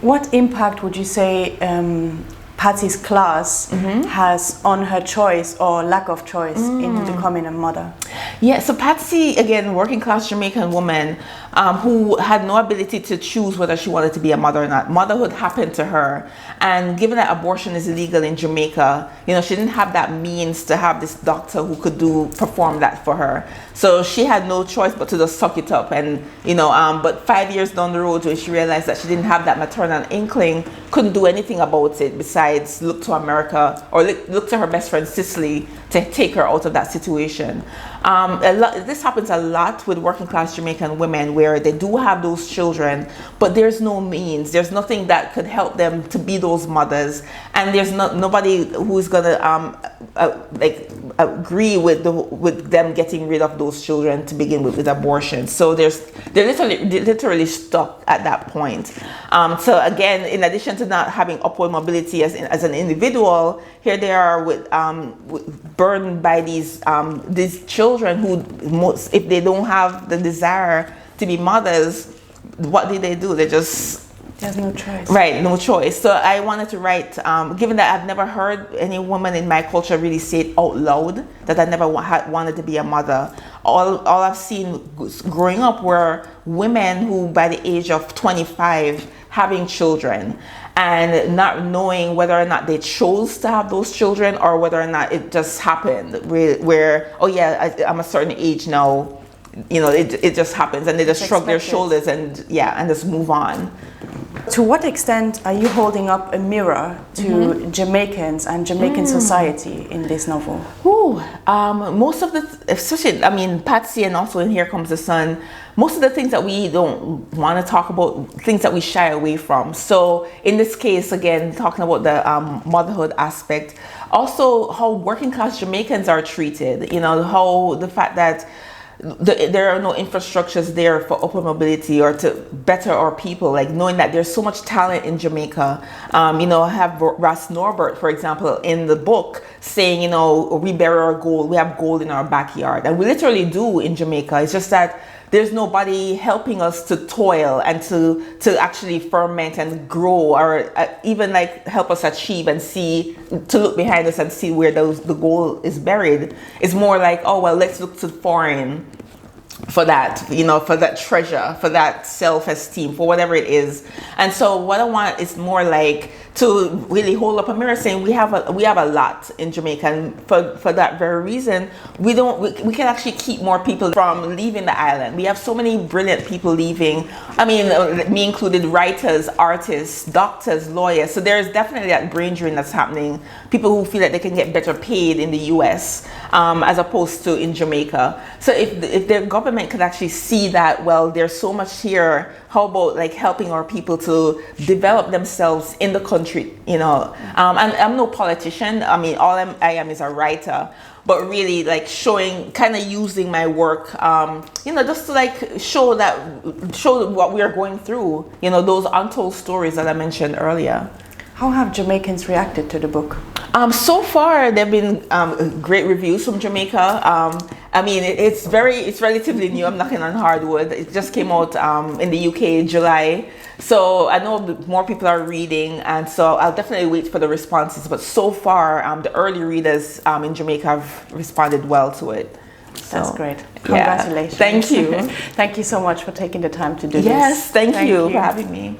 What impact would you say Patsy's class has on her choice or lack of choice in becoming a mother? Yeah, so Patsy, again, working class Jamaican woman who had no ability to choose whether she wanted to be a mother or not. Motherhood happened to her. And given that abortion is illegal in Jamaica, she didn't have that means to have this doctor who could perform that for her. So she had no choice but to just suck it up. And, but 5 years down the road when she realized that she didn't have that maternal inkling, couldn't do anything about it besides look to America or look to her best friend Cicely to take her out of that situation. This happens a lot with working class Jamaican women where they do have those children, but there's no means. There's nothing that could help them to be those mothers, and there's nobody who's gonna agree with them getting rid of those children to begin with abortion. So they're literally stuck at that point. So again, in addition to not having upward mobility as an individual, here they are burdened by these children who, if they don't have the desire to be mothers, what do? There's no choice. Right, no choice. So I wanted to write, given that I've never heard any woman in my culture really say it out loud, that I never wanted to be a mother. All I've seen growing up were women who, by the age of 25, having children and not knowing whether or not they chose to have those children or whether or not it just happened where oh yeah, I'm a certain age now, it just happens, and they just shrug their shoulders and just move on. To what extent are you holding up a mirror to Jamaicans and Jamaican society in this novel? Most of especially, Patsy and also in Here Comes the Sun, most of the things that we don't want to talk about, things that we shy away from. So in this case, again, talking about the motherhood aspect, also how working class Jamaicans are treated, how the fact that there are no infrastructures there for upward mobility or to better our people, like knowing that there's so much talent in Jamaica. I have Ras Norbert, for example, in the book saying, we bury our gold, we have gold in our backyard. And we literally do in Jamaica. It's just that there's nobody helping us to toil and to actually ferment and grow, or even help us achieve and to look behind us and see where the gold is buried. It's more like, oh, well, let's look to foreign for that, for that treasure, for that self-esteem, for whatever it is. And so what I want is more like to really hold up a mirror saying we have a lot in Jamaica, and for that very reason we can actually keep more people from leaving the island. We have so many brilliant people leaving, me included, writers, artists, doctors, lawyers. So there's definitely that brain drain that's happening. People who feel that they can get better paid in the US as opposed to in Jamaica. So if the government could actually see that, well, there's so much here, how about helping our people to develop themselves in the country, and I'm no politician. All I am is a writer, but really showing, kind of using my work, just to show what we are going through, those untold stories that I mentioned earlier. How have Jamaicans reacted to the book? So far, there have been great reviews from Jamaica. It's relatively new. I'm knocking on hardwood. It just came out in the UK in July. So I know more people are reading, and so I'll definitely wait for the responses. But so far, the early readers in Jamaica have responded well to it. So, that's great. Congratulations. Yeah. Thank you. Thank you so much for taking the time to do this. Yes, thank you for having me.